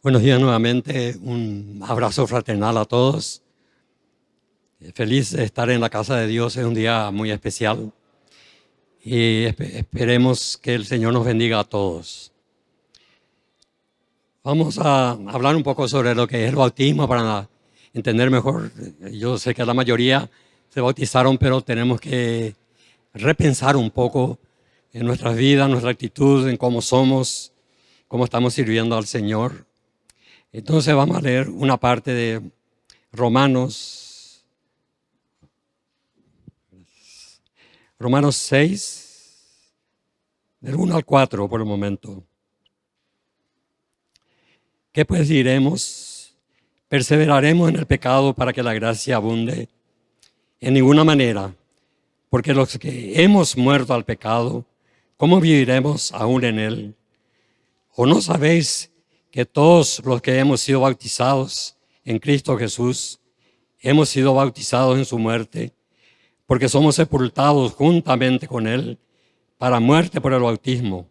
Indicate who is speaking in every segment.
Speaker 1: Buenos días nuevamente, un abrazo fraternal a todos. Feliz de estar en la casa de Dios, es un día muy especial y esperemos que el Señor nos bendiga a todos. Vamos a hablar un poco sobre lo que es el bautismo para entender mejor. Yo sé que la mayoría se bautizaron, pero tenemos que repensar un poco en nuestras vidas, nuestra actitud, en cómo somos, cómo estamos sirviendo al Señor. Entonces vamos a leer una parte de Romanos 6, del 1 al 4 por el momento. ¿Qué pues diremos? ¿Perseveraremos en el pecado para que la gracia abunde? En ninguna manera, porque los que hemos muerto al pecado, ¿cómo viviremos aún en él? ¿O no sabéis que todos los que hemos sido bautizados en Cristo Jesús, hemos sido bautizados en su muerte, porque somos sepultados juntamente con Él para muerte por el bautismo,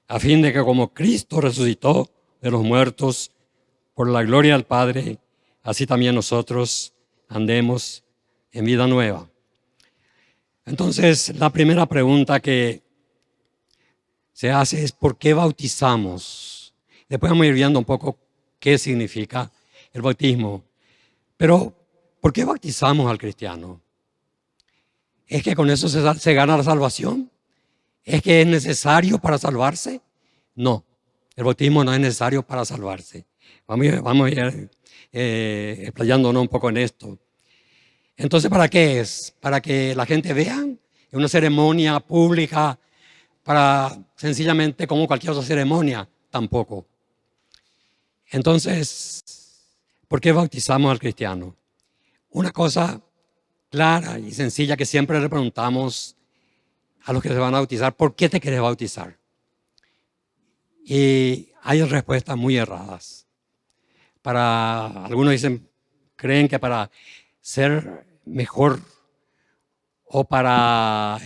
Speaker 1: a fin de que como Cristo resucitó de los muertos por la gloria del Padre, así también nosotros andemos en vida nueva. Entonces, la primera pregunta que se hace es ¿por qué bautizamos? Después vamos a ir viendo un poco qué significa el bautismo. Pero, ¿por qué bautizamos al cristiano? ¿Es que con eso se gana la salvación? ¿Es que es necesario para salvarse? No, el bautismo no es necesario para salvarse. Vamos a ir explayándonos un poco en esto. Entonces, ¿para qué es? ¿Para que la gente vea? ¿Es una ceremonia pública? ¿Para sencillamente como cualquier otra ceremonia? Tampoco. Entonces, ¿por qué bautizamos al cristiano? Una cosa clara y sencilla que siempre le preguntamos a los que se van a bautizar, ¿por qué te quieres bautizar? Y hay respuestas muy erradas. Algunos creen que para ser mejor o para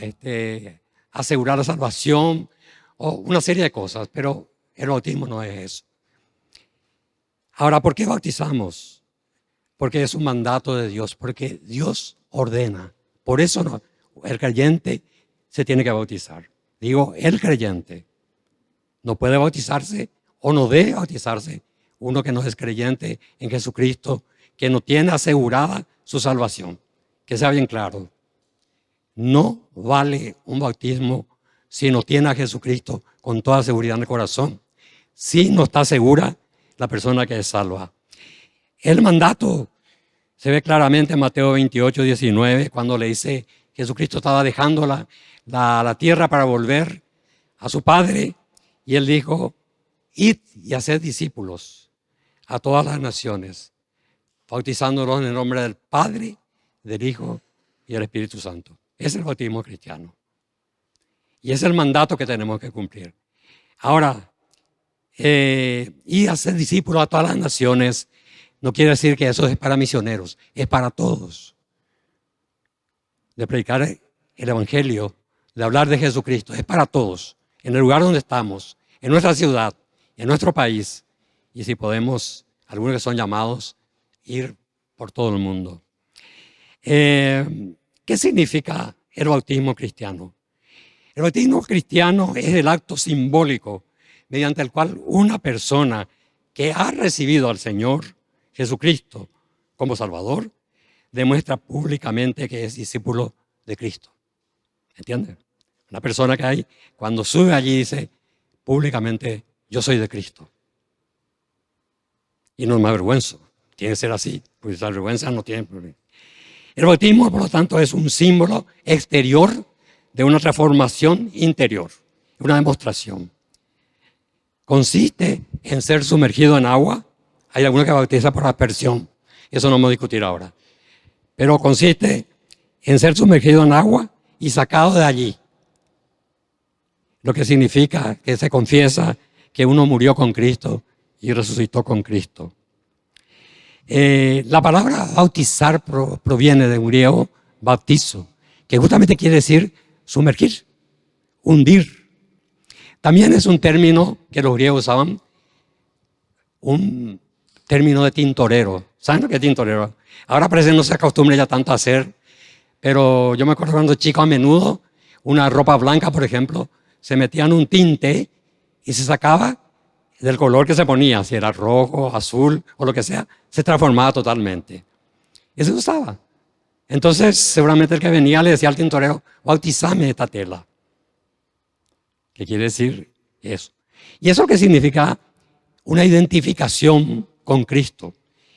Speaker 1: asegurar la salvación o una serie de cosas, pero el bautismo no es eso. Ahora, ¿por qué bautizamos? Porque es un mandato de Dios, porque Dios ordena. Por eso el creyente se tiene que bautizar. Digo, el creyente no puede bautizarse o no debe bautizarse uno que no es creyente en Jesucristo, que no tiene asegurada su salvación. Que sea bien claro. No vale un bautismo si no tiene a Jesucristo con toda seguridad en el corazón. Si no está segura la persona que es salva. El mandato se ve claramente en Mateo 28, 19, cuando le dice Jesucristo estaba dejando la tierra para volver a su Padre, y él dijo, id y haced discípulos a todas las naciones, bautizándolos en el nombre del Padre, del Hijo y del Espíritu Santo. Es el bautismo cristiano. Y es el mandato que tenemos que cumplir. Ahora, y hacer discípulos a todas las naciones no quiere decir que eso es para misioneros, es para todos. De predicar el evangelio, de hablar de Jesucristo, es para todos, en el lugar donde estamos, en nuestra ciudad, en nuestro país, y si podemos, algunos que son llamados, ir por todo el mundo. ¿Qué significa el bautismo cristiano? El bautismo cristiano es el acto simbólico mediante el cual una persona que ha recibido al Señor Jesucristo como Salvador demuestra públicamente que es discípulo de Cristo. ¿Entienden? Una persona que cuando sube allí dice públicamente, yo soy de Cristo. Y no me avergüenzo. Tiene que ser así, pues la vergüenza no tiene problema. El bautismo, por lo tanto, es un símbolo exterior de una transformación interior, una demostración. Consiste en ser sumergido en agua. Hay algunos que bautizan por aspersión. Eso no vamos a discutir ahora. Pero consiste en ser sumergido en agua y sacado de allí. Lo que significa que se confiesa que uno murió con Cristo y resucitó con Cristo. La palabra bautizar proviene de un griego bautizo, que justamente quiere decir sumergir, hundir. También es un término que los griegos usaban un término de tintorero. ¿Saben lo que es tintorero? Ahora parece que no se acostumbra ya tanto a hacer, pero yo me acuerdo cuando chico, a menudo, una ropa blanca, por ejemplo, se metían un tinte y se sacaba del color que se ponía, si era rojo, azul o lo que sea, se transformaba totalmente. Y se usaba. Entonces, seguramente el que venía le decía al tintorero, bautizame esta tela. ¿Qué quiere decir eso? ¿Y eso qué significa? Una identificación con Cristo.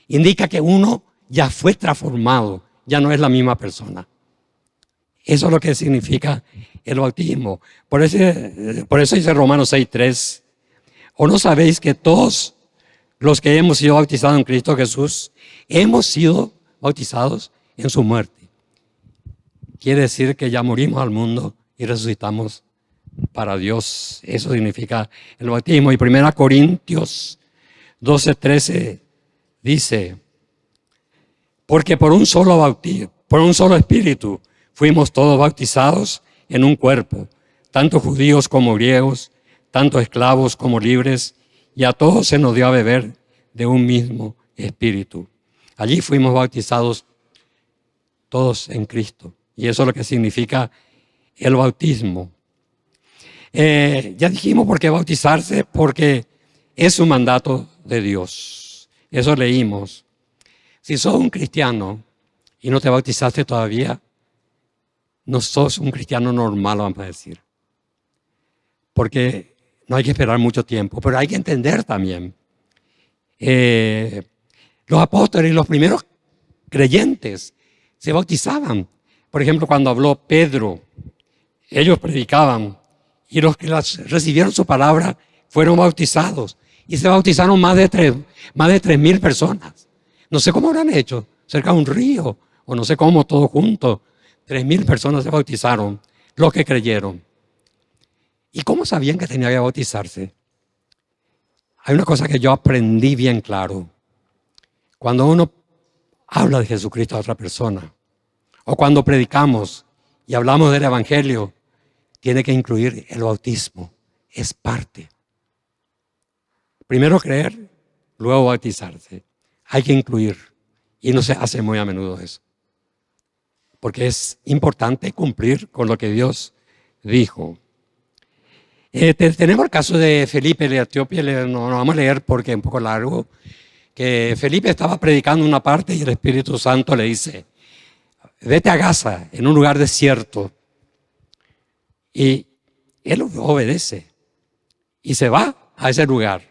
Speaker 1: Indica que uno ya fue transformado, ya no es la misma persona. Eso es lo que significa el bautismo. Por eso dice Romanos 6:3, ¿o no sabéis que todos los que hemos sido bautizados en Cristo Jesús, hemos sido bautizados en su muerte? Quiere decir que ya morimos al mundo y resucitamos para Dios. Eso significa el bautismo. Y 1 Corintios 12:13 dice, porque por un solo espíritu fuimos todos bautizados en un cuerpo, tanto judíos como griegos, tanto esclavos como libres, y a todos se nos dio a beber de un mismo espíritu. Allí fuimos bautizados todos en Cristo. Y eso es lo que significa el bautismo. Ya dijimos por qué bautizarse, porque es un mandato de Dios. Eso leímos. Si sos un cristiano y no te bautizaste todavía, no sos un cristiano normal, vamos a decir. Porque no hay que esperar mucho tiempo, pero hay que entender también. Los apóstoles y los primeros creyentes se bautizaban. Por ejemplo, cuando habló Pedro, ellos predicaban y los que recibieron su palabra fueron bautizados. Y se bautizaron más de 3.000 personas. No sé cómo habrán hecho, cerca de un río, o no sé cómo, todos juntos. 3.000 personas se bautizaron, los que creyeron. ¿Y cómo sabían que tenía que bautizarse? Hay una cosa que yo aprendí bien claro. Cuando uno habla de Jesucristo a otra persona, o cuando predicamos y hablamos del Evangelio, tiene que incluir el bautismo. Es parte. Primero creer, luego bautizarse. Hay que incluir. Y no se hace muy a menudo eso. Porque es importante cumplir con lo que Dios dijo. Tenemos el caso de Felipe de Etiopía, no lo vamos a leer porque es un poco largo, que Felipe estaba predicando una parte y el Espíritu Santo le dice, vete a Gaza, en un lugar desierto. Y él obedece y se va a ese lugar.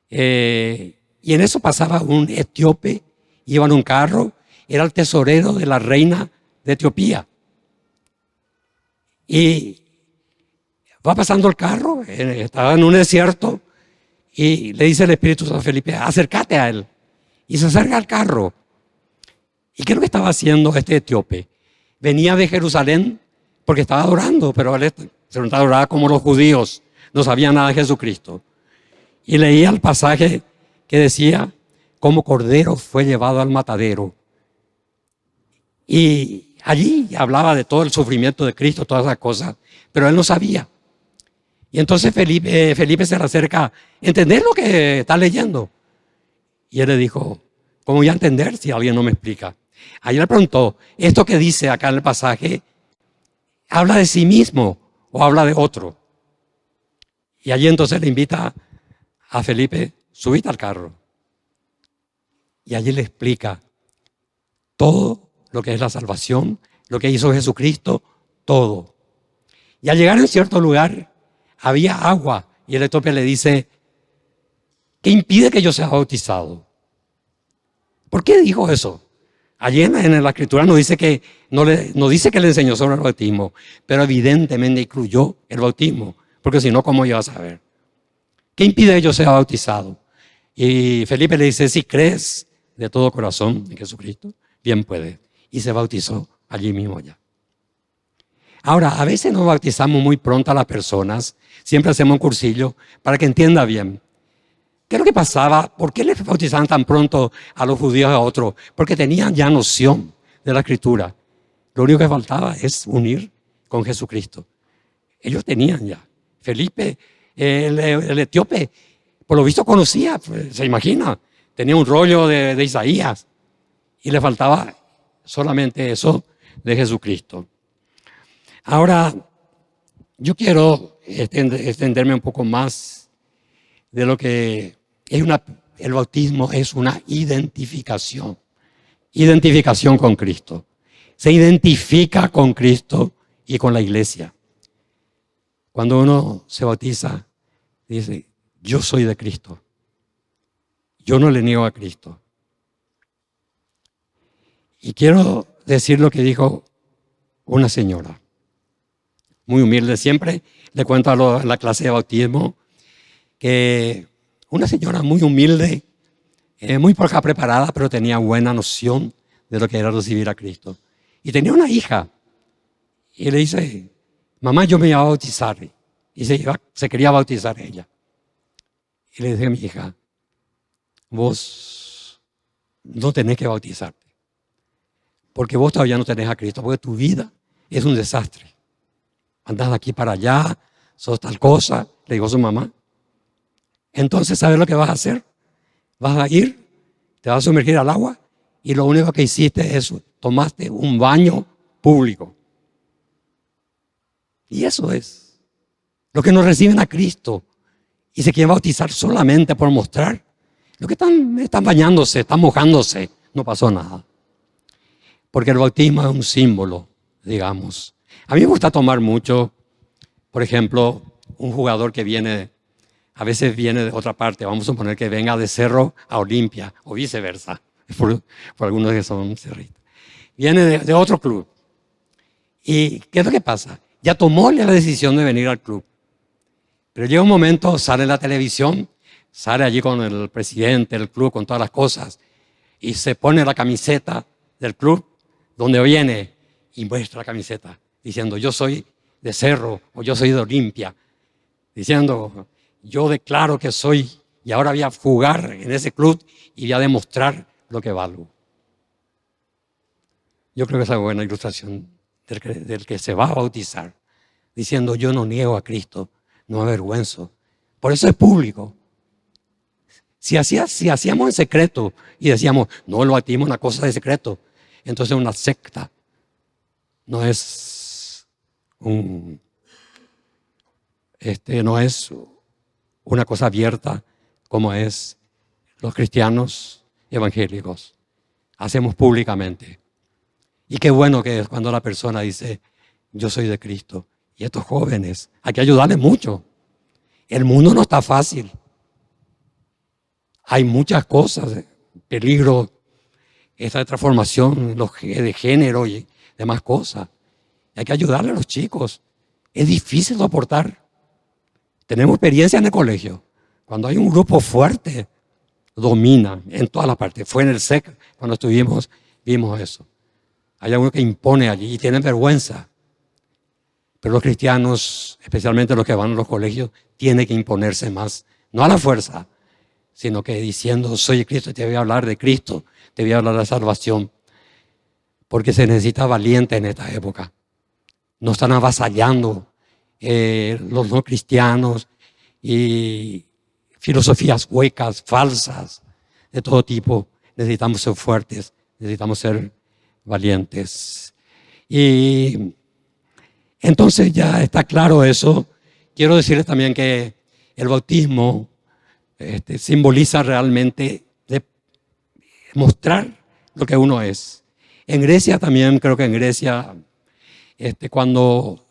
Speaker 1: Y en eso pasaba un etíope, iba en un carro, era el tesorero de la reina de Etiopía. Y va pasando el carro, estaba en un desierto, y le dice el Espíritu Santo a Felipe, acércate a él. Y se acerca al carro. ¿Y qué es lo que estaba haciendo este etíope? Venía de Jerusalén porque estaba adorando, pero él se lo adoraba como los judíos, no sabía nada de Jesucristo. Y leía el pasaje que decía, como cordero fue llevado al matadero. Y allí hablaba de todo el sufrimiento de Cristo, todas esas cosas, pero él no sabía. Y entonces Felipe se le acerca a entender lo que está leyendo. Y él le dijo, ¿cómo voy a entender si alguien no me explica? Ahí le preguntó, ¿esto que dice acá en el pasaje, habla de sí mismo o habla de otro? Y allí entonces le invita a Felipe, subite al carro. Y allí le explica todo lo que es la salvación, lo que hizo Jesucristo, todo. Y al llegar en cierto lugar, había agua. Y el etíope le dice, ¿qué impide que yo sea bautizado? ¿Por qué dijo eso? Allí en la escritura no dice que le enseñó sobre el bautismo, pero evidentemente incluyó el bautismo, porque si no, ¿cómo iba a saber? ¿Qué impide que yo sea bautizado? Y Felipe le dice, si crees de todo corazón en Jesucristo, bien puede. Y se bautizó allí mismo ya. Ahora, a veces nos bautizamos muy pronto a las personas, siempre hacemos un cursillo para que entienda bien. ¿Qué es lo que pasaba? ¿Por qué les bautizaban tan pronto a los judíos a otros? Porque tenían ya noción de la escritura. Lo único que faltaba es unir con Jesucristo. Ellos tenían ya. Felipe, el etíope, Por lo visto conocía, pues, se imagina, tenía un rollo de Isaías y le faltaba solamente eso de Jesucristo. Ahora, yo quiero extenderme un poco más de lo que es el bautismo es una identificación con Cristo. Se identifica con Cristo y con la iglesia. Cuando uno se bautiza, dice, yo soy de Cristo. Yo no le niego a Cristo. Y quiero decir lo que dijo una señora, muy humilde. Siempre le cuento a la clase de bautismo que una señora muy humilde, muy poca preparada, pero tenía buena noción de lo que era recibir a Cristo. Y tenía una hija. Y le dice, mamá, yo me iba a bautizar. Y se quería bautizar ella. Y le dije a mi hija, vos no tenés que bautizarte. Porque vos todavía no tenés a Cristo, porque tu vida es un desastre. Andás de aquí para allá, sos tal cosa, le dijo su mamá. Entonces, ¿sabes lo que vas a hacer? Vas a ir, te vas a sumergir al agua y lo único que hiciste es tomaste un baño público. Y eso es. Los que no reciben a Cristo y se quieren bautizar solamente por mostrar, los que están bañándose, están mojándose, no pasó nada. Porque el bautismo es un símbolo, digamos. A mí me gusta tomar mucho, por ejemplo, un jugador que a veces viene de otra parte, vamos a suponer que venga de Cerro a Olimpia, o viceversa, por algunos que son cerristas. Viene de otro club. ¿Y qué es lo que pasa? Ya tomó la decisión de venir al club. Pero llega un momento, sale en la televisión, sale allí con el presidente del club, con todas las cosas, y se pone la camiseta del club, donde viene y muestra la camiseta, diciendo yo soy de Cerro o yo soy de Olimpia, diciendo yo declaro que soy y ahora voy a jugar en ese club y voy a demostrar lo que valgo. Yo creo que esa es una buena ilustración del que se va a bautizar, diciendo yo no niego a Cristo, no me avergüenzo. Por eso es público. Si hacíamos en secreto y decíamos, no, el bautismo es una cosa de secreto, entonces una secta no es no es una cosa abierta como es los cristianos evangélicos. Hacemos públicamente. Y qué bueno que es cuando la persona dice, yo soy de Cristo. Y estos jóvenes, hay que ayudarles mucho. El mundo no está fácil. Hay muchas cosas, peligro, esta transformación de género y demás cosas. Hay que ayudarle a los chicos. Es difícil soportar. Tenemos experiencia en el colegio. Cuando hay un grupo fuerte, domina en todas las partes. Fue en el SEC cuando estuvimos, vimos eso. Hay algunos que impone allí y tienen vergüenza. Pero los cristianos, especialmente los que van a los colegios, tienen que imponerse más. No a la fuerza, sino que diciendo, soy de Cristo, te voy a hablar de Cristo, te voy a hablar de la salvación. Porque se necesita valiente en esta época. No están avasallando los no cristianos y filosofías huecas, falsas, de todo tipo. Necesitamos ser fuertes, necesitamos ser valientes. Y entonces ya está claro eso. Quiero decirles también que el bautismo simboliza realmente de mostrar lo que uno es. En Grecia también, creo que en Grecia, cuando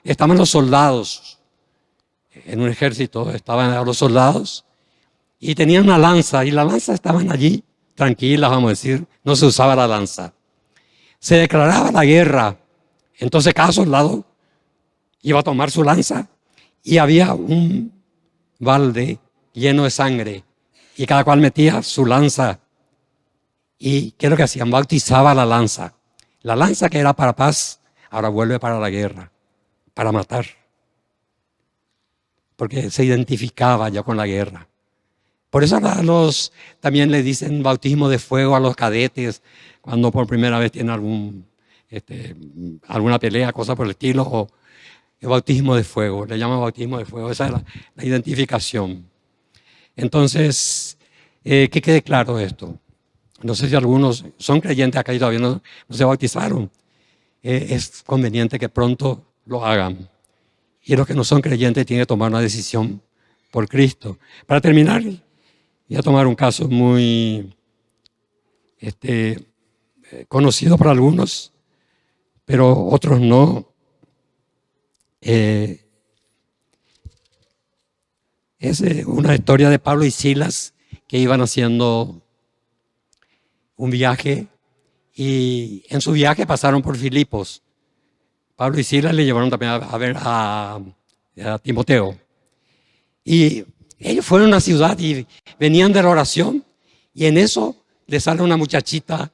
Speaker 1: estaban los soldados, en un ejército estaban los soldados y tenían una lanza y la lanza estaban allí, tranquilas, vamos a decir, no se usaba la lanza. Se declaraba la guerra, entonces cada soldado iba a tomar su lanza y había un balde lleno de sangre y cada cual metía su lanza. ¿Y qué es lo que hacían? Bautizaba la lanza. La lanza que era para paz, ahora vuelve para la guerra, para matar. Porque se identificaba ya con la guerra. Por eso también le dicen bautismo de fuego a los cadetes cuando por primera vez tienen alguna pelea, cosa por el estilo, o el bautismo de fuego. Le llaman bautismo de fuego. Esa es la identificación. Entonces, que quede claro esto. No sé si algunos son creyentes acá y todavía no se bautizaron. Es conveniente que pronto lo hagan. Y los que no son creyentes tienen que tomar una decisión por Cristo. Para terminar, voy a tomar un caso muy conocido para algunos, pero otros no. Es una historia de Pablo y Silas que iban haciendo un viaje y en su viaje pasaron por Filipos. Pablo y Silas le llevaron también a ver a Timoteo. Y ellos fueron a una ciudad y venían de la oración y en eso le sale una muchachita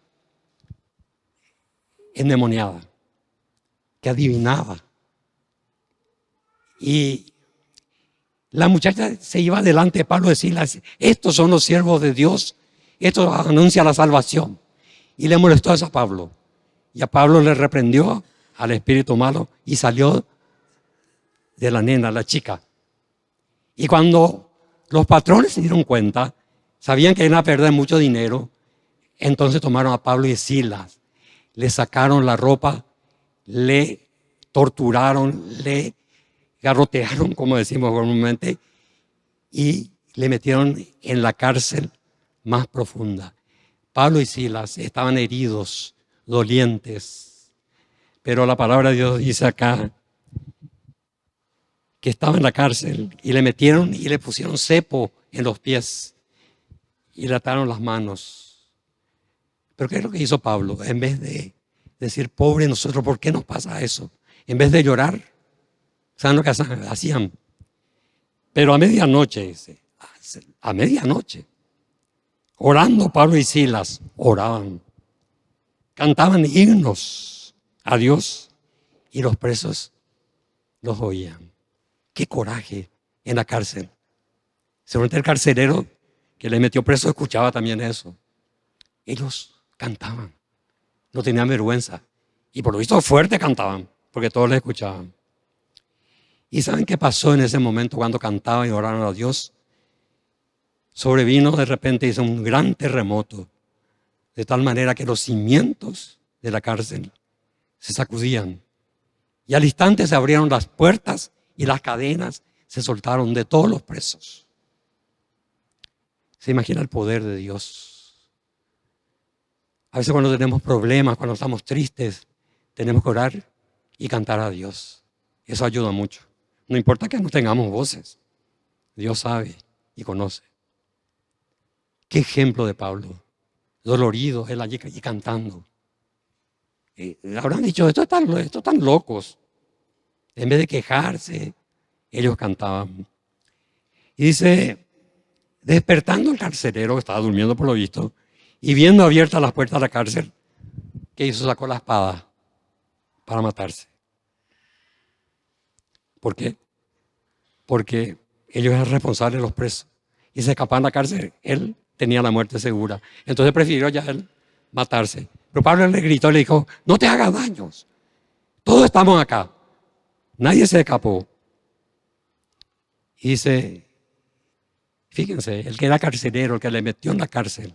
Speaker 1: endemoniada que adivinaba. Y la muchacha se iba delante de Pablo y Silas. Estos son los siervos de Dios. Esto anuncia la salvación. Y le molestó eso a Pablo. Y a Pablo le reprendió al espíritu malo y salió de la nena, la chica. Y cuando los patrones se dieron cuenta, sabían que iban a perder mucho dinero, entonces tomaron a Pablo y Silas, le sacaron la ropa, le torturaron, le garrotearon, como decimos comúnmente, y le metieron en la cárcel más profunda. Pablo y Silas estaban heridos, dolientes, pero la palabra de Dios dice acá que estaba en la cárcel y le metieron y le pusieron cepo en los pies y le ataron las manos. Pero ¿qué es lo que hizo Pablo? En vez de decir, pobre nosotros, ¿por qué nos pasa eso? En vez de llorar, ¿saben lo que hacían? Pero a medianoche, dice, a medianoche, orando Pablo y Silas, oraban, cantaban himnos a Dios y los presos los oían. ¡Qué coraje en la cárcel! Seguramente el carcelero que le metió preso escuchaba también eso. Ellos cantaban, no tenían vergüenza. Y por lo visto fuerte cantaban, porque todos les escuchaban. ¿Y saben qué pasó en ese momento cuando cantaban y oraron a Dios? Sobrevino de repente, hizo un gran terremoto, de tal manera que los cimientos de la cárcel se sacudían. Y al instante se abrieron las puertas y las cadenas se soltaron de todos los presos. ¿Se imagina el poder de Dios? A veces cuando tenemos problemas, cuando estamos tristes, tenemos que orar y cantar a Dios. Eso ayuda mucho. No importa que no tengamos voces. Dios sabe y conoce. Qué ejemplo de Pablo. Dolorido, él allí y cantando. Habrán dicho, estos están locos. En vez de quejarse, ellos cantaban. Y dice, despertando el carcelero, que estaba durmiendo por lo visto, y viendo abiertas las puertas de la cárcel, ¿qué hizo? Sacó la espada para matarse. ¿Por qué? Porque ellos eran responsables de los presos. Y se escapaban de la cárcel, él tenía la muerte segura. Entonces prefirió ya él matarse. Pero Pablo le gritó y le dijo, no te hagas daños. Todos estamos acá. Nadie se escapó. Y dice, fíjense, el que era carcelero, el que le metió en la cárcel,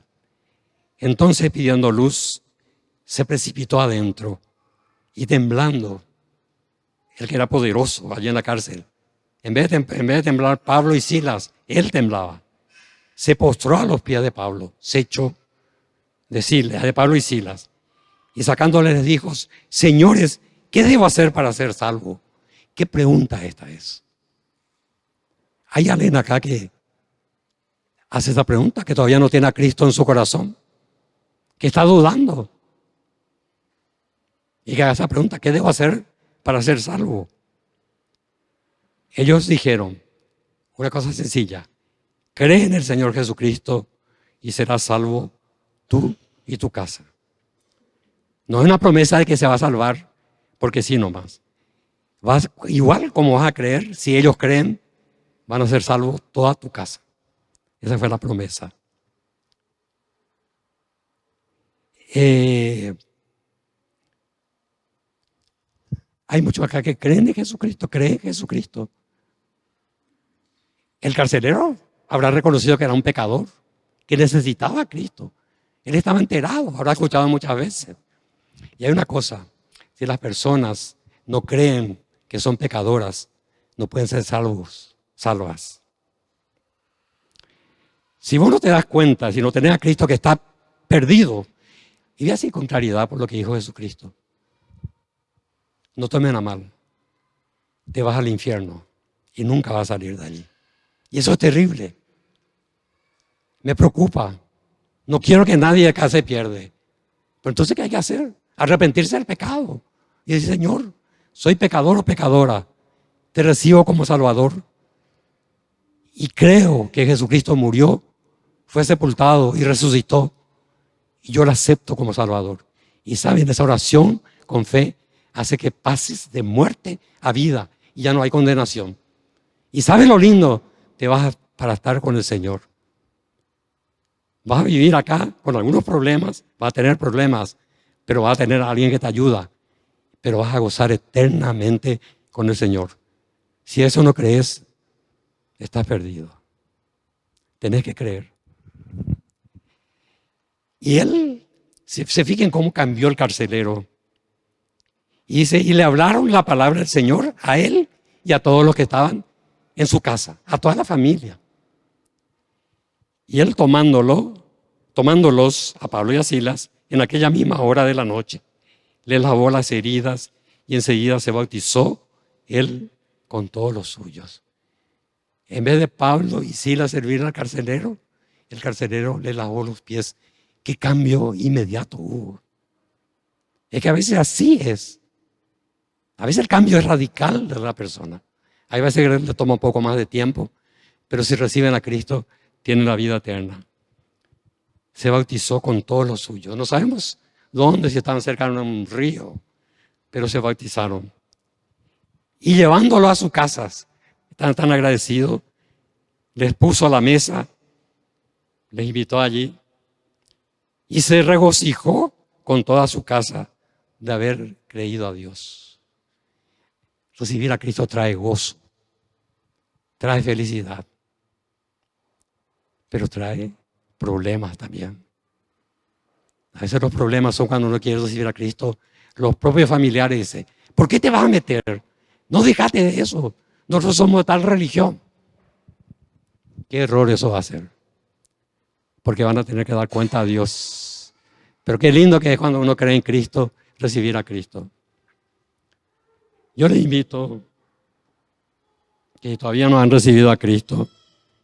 Speaker 1: entonces pidiendo luz, se precipitó adentro y temblando, el que era poderoso allí en la cárcel, en vez de temblar Pablo y Silas, él temblaba. Se postró a los pies de Pablo, se echó de Pablo y Silas, y sacándoles les dijo, señores, ¿qué debo hacer para ser salvo? ¿Qué pregunta esta es? ¿Hay alguien acá que hace esa pregunta, que todavía no tiene a Cristo en su corazón, que está dudando? Y que haga esa pregunta, ¿qué debo hacer para ser salvo? Ellos dijeron una cosa sencilla, cree en el Señor Jesucristo y serás salvo tú y tu casa. No es una promesa de que se va a salvar porque sí nomás. Igual como vas a creer, si ellos creen, van a ser salvos toda tu casa. Esa fue la promesa. Hay muchos acá que creen en Jesucristo, creen en Jesucristo. El carcelero habrá reconocido que era un pecador, que necesitaba a Cristo. Él estaba enterado, habrá escuchado muchas veces. Y hay una cosa, si las personas no creen que son pecadoras, no pueden ser salvas. Si vos no te das cuenta, si no tenés a Cristo que está perdido, y ve así con claridad por lo que dijo Jesucristo, no tomen a mal, te vas al infierno y nunca vas a salir de allí. Y eso es terrible. Me preocupa. No quiero que nadie acá se pierda. Pero entonces, ¿qué hay que hacer? Arrepentirse del pecado. Y decir, Señor, soy pecador o pecadora. Te recibo como Salvador. Y creo que Jesucristo murió, fue sepultado y resucitó. Y yo lo acepto como Salvador. Y saben, esa oración con fe hace que pases de muerte a vida. Y ya no hay condenación. Y ¿sabes lo lindo? Te vas para estar con el Señor. Vas a vivir acá con algunos problemas, vas a tener problemas, pero vas a tener a alguien que te ayuda. Pero vas a gozar eternamente con el Señor. Si eso no crees, estás perdido. Tenés que creer. Y él, se fijen cómo cambió el carcelero. Y dice, y le hablaron la palabra del Señor a él y a todos los que estaban en su casa, a toda la familia. Y él tomándolos a Pablo y a Silas en aquella misma hora de la noche, le lavó las heridas y enseguida se bautizó él con todos los suyos. En vez de Pablo y Silas servir al carcelero, el carcelero le lavó los pies. ¿Qué cambio inmediato hubo? Es que a veces así es. A veces el cambio es radical de la persona. Hay veces que le toma un poco más de tiempo, pero si reciben a Cristo, tienen la vida eterna. Se bautizó con todos los suyos. No sabemos dónde, si estaban cerca de un río, pero se bautizaron. Y llevándolo a sus casas, estaban tan agradecidos, les puso a la mesa, les invitó allí y se regocijó con toda su casa de haber creído a Dios. Recibir a Cristo trae gozo, trae felicidad, pero trae problemas también. A veces los problemas son cuando uno quiere recibir a Cristo. Los propios familiares dicen, ¿por qué te vas a meter? No dejate de eso. Nosotros somos de tal religión. ¿Qué error eso va a ser? Porque van a tener que dar cuenta a Dios. Pero qué lindo que es cuando uno cree en Cristo, recibir a Cristo. Yo les invito que todavía no han recibido a Cristo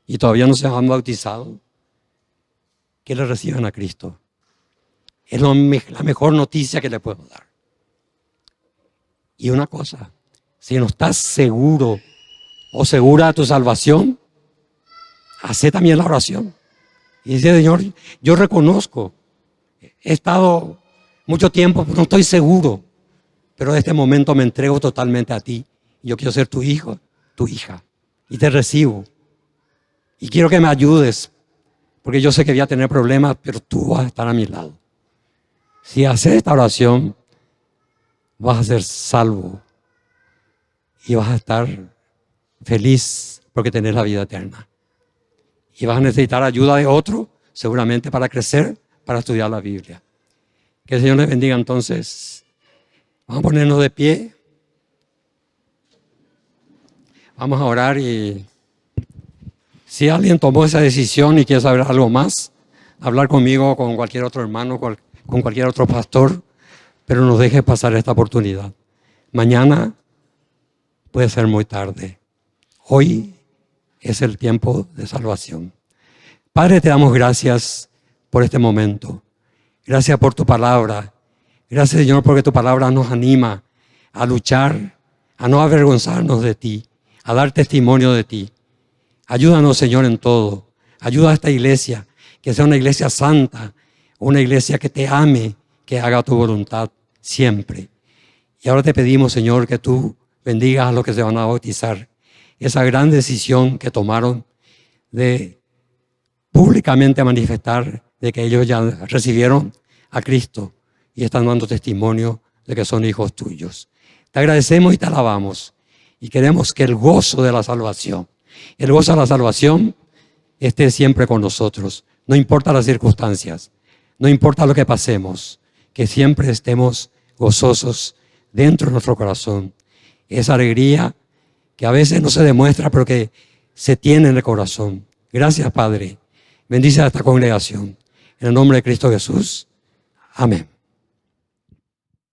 Speaker 1: y todavía no se han bautizado, que le reciban a Cristo. Es la mejor noticia que le puedo dar. Y una cosa, si no estás seguro o segura de tu salvación, haz también la oración. Y dice, Señor, yo reconozco, he estado mucho tiempo, no estoy seguro, pero en este momento me entrego totalmente a ti. Yo quiero ser tu hijo, tu hija, y te recibo. Y quiero que me ayudes, porque yo sé que voy a tener problemas, pero tú vas a estar a mi lado. Si haces esta oración, vas a ser salvo y vas a estar feliz porque tenés la vida eterna. Y vas a necesitar ayuda de otro, seguramente para crecer, para estudiar la Biblia. Que el Señor les bendiga entonces. Vamos a ponernos de pie. Vamos a orar y si alguien tomó esa decisión y quiere saber algo más, hablar conmigo, con cualquier otro hermano, con cualquier otro pastor, pero no deje pasar esta oportunidad. Mañana puede ser muy tarde. Hoy es el tiempo de salvación. Padre, te damos gracias por este momento. Gracias por tu palabra. Gracias, Señor, porque tu palabra nos anima a luchar, a no avergonzarnos de ti, a dar testimonio de ti. Ayúdanos, Señor, en todo. Ayuda a esta iglesia, que sea una iglesia santa, una iglesia que te ame, que haga tu voluntad siempre. Y ahora te pedimos, Señor, que tú bendigas a los que se van a bautizar. Esa gran decisión que tomaron de públicamente manifestar de que ellos ya recibieron a Cristo y están dando testimonio de que son hijos tuyos. Te agradecemos y te alabamos. Y queremos que el gozo de la salvación esté siempre con nosotros. No importa las circunstancias, no importa lo que pasemos, que siempre estemos gozosos dentro de nuestro corazón. Esa alegría que a veces no se demuestra, pero que se tiene en el corazón. Gracias, Padre. Bendice a esta congregación. En el nombre de Cristo Jesús. Amén.